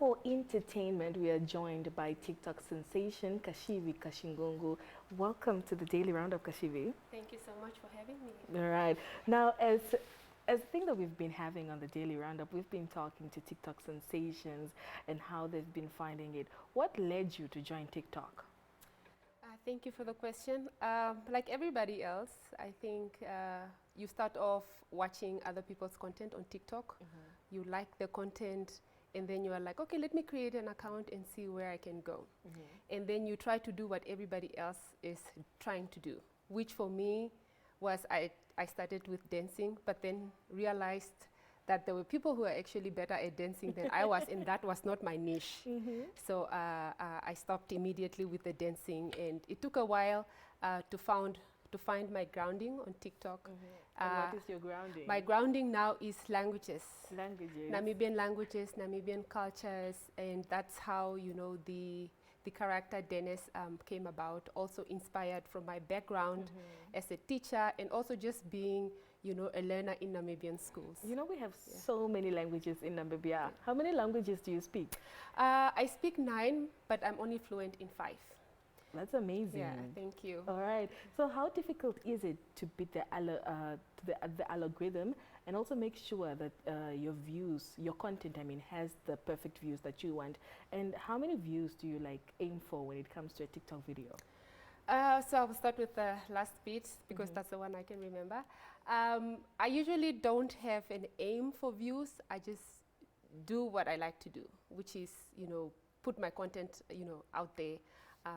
for entertainment, we are joined by TikTok sensation Kashivi KaShingungu. Welcome to the Daily Roundup, Kashivi. Thank you so much for having me. All right. Now, as the thing that we've been having on the Daily Roundup, we've been talking to TikTok sensations and how they've been finding it. What led you to join TikTok? Thank you for the question. Like everybody else, I think you start off watching other people's content on TikTok. You like the content, and then you are like, okay, let me create an account and see where I can go. And then you try to do what everybody else is trying to do, which for me was I started with dancing, but then realized that there were people who are actually better at dancing than I was, and that was not my niche. So I stopped immediately with the dancing, and it took a while to find my grounding on TikTok. And what is your grounding? My grounding now is languages. Languages. Namibian languages, Namibian cultures, and that's how, you know, the character Dennis came about, also inspired from my background as a teacher and also just being, you know, a learner in Namibian schools. You know, we have so many languages in Namibia. How many languages do you speak? I speak 9, but I'm only fluent in 5. That's amazing. Yeah, thank you. All right. So how difficult is it to beat the algorithm and also make sure that your views, your content, I mean, has the perfect views that you want? And how many views do you like aim for when it comes to a TikTok video? So I will start with the last bit because that's the one I can remember. I usually don't have an aim for views. I just do what I like to do, which is, you know, put my content, you know, out there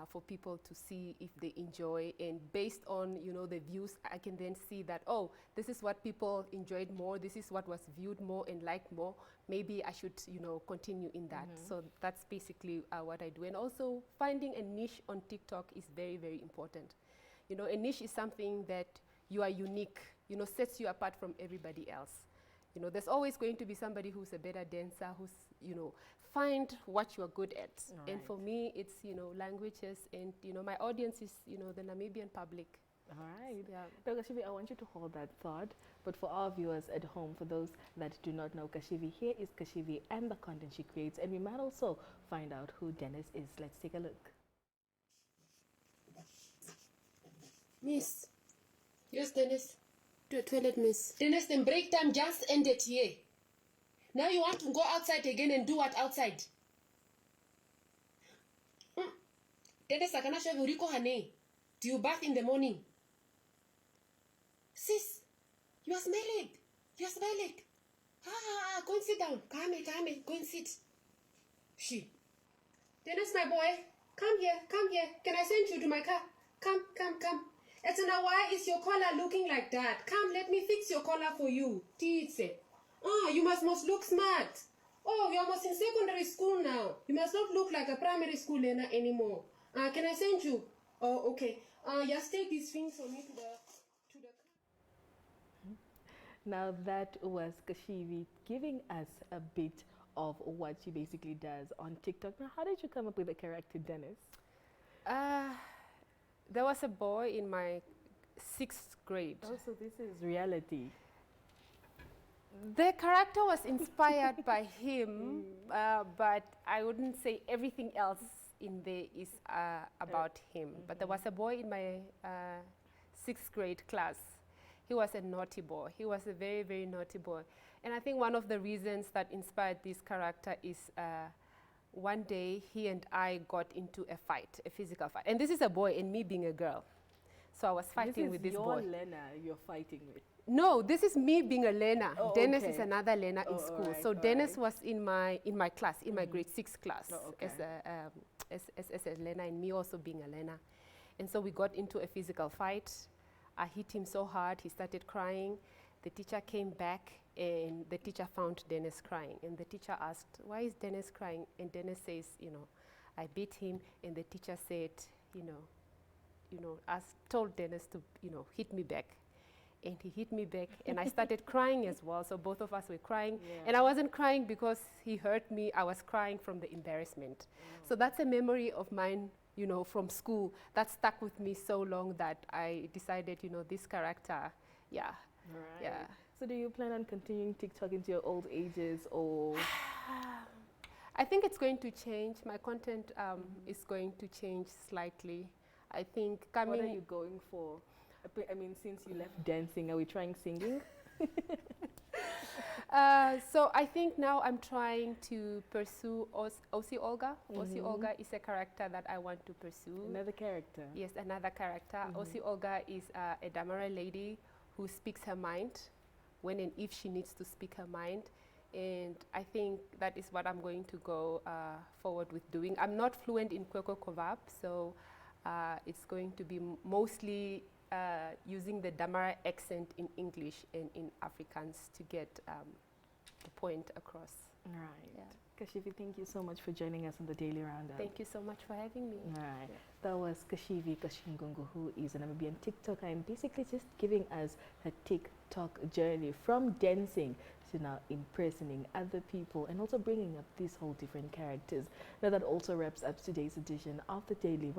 for people to see if they enjoy. And based on, you know, the views, I can then see that, oh, this is what people enjoyed more. This is what was viewed more and liked more. Maybe I should, you know, continue in that. So that's basically what I do. And also finding a niche on TikTok is very, very important. You know, a niche is something that you are unique, you know, sets you apart from everybody else. You know, there's always going to be somebody who's a better dancer, who's, you know, find what you're good at. Right. And for me, it's, you know, languages, and, you know, my audience is, you know, the Namibian public. All right. Yeah. Now, Kashivi, I want you to hold that thought. But for our viewers at home, for those that do not know Kashivi, here is Kashivi and the content she creates. And we might also find out who Dennis is. Let's take a look. Miss. Yes, Dennis. To the toilet, miss. Dennis, the break time just ended here. Now you want to go outside again and do what outside? Dennis, I cannot shave Rico Hane. Do you bath in the morning? Sis, you are smelling. You are smelling. Go and sit down. Come here. Go and sit. She. Dennis, my boy, come here. Can I send you to my car? Come. Etana, why is your collar looking like that? Come, let me fix your collar for you. Titse. You must look smart. Oh, you're almost in secondary school now. You must not look like a primary school learner anymore. Can I send you? Oh, okay. Just take these things for me to the car. Now, that was Kashivi giving us a bit of what she basically does on TikTok. Now, how did you come up with the character Dennis? There was a boy in my 6th grade. Oh, so this is reality. The character was inspired by him, but I wouldn't say everything else in there is about him. But there was a boy in my 6th grade class. He was a naughty boy. He was a very, very naughty boy. And I think one of the reasons that inspired this character is one day he and I got into a fight, a physical fight. And this is a boy and me being a girl. So I was fighting with this boy. This is your learner you're fighting with? No, this is me being a learner. Oh, Dennis okay. is another learner in school. Right, so Dennis was in my class, in my grade 6 class, Oh, okay. as a learner, and me also being a learner. And so we got into a physical fight. I hit him so hard, he started crying. The teacher came back, and the teacher found Dennis crying. And the teacher asked, why is Dennis crying? And Dennis says, you know, I beat him. And the teacher said, told Dennis to, you know, hit me back. And he hit me back, and I started crying as well. So both of us were crying. Yeah. And I wasn't crying because he hurt me. I was crying from the embarrassment. So that's a memory of mine, you know, from school that stuck with me so long that I decided, you know, this character, yeah. Right. Yeah. So do you plan on continuing TikTok into your old ages, or? I think it's going to change. My content is going to change slightly. I think coming. What are you going for? I mean, since you left dancing, are we trying singing? So I think now I'm trying to pursue Osi Olga. Osi Olga is a character that I want to pursue. Another character. Yes, another character. Osi Olga is a Damara lady who speaks her mind when and if she needs to speak her mind. And I think that is what I'm going to go forward with doing. I'm not fluent in Kwekwe Kovab, so it's going to be mostly using the Damara accent in English and in Afrikaans to get the point across. Right. Yeah. Kashivi, thank you so much for joining us on the Daily Roundup. Thank you so much for having me. Right. Yeah. That was Kashivi KaShingungu, who is an Namibian TikToker and basically just giving us her TikTok journey from dancing to now impersonating other people and also bringing up these whole different characters. Now that also wraps up today's edition of the Daily Roundup.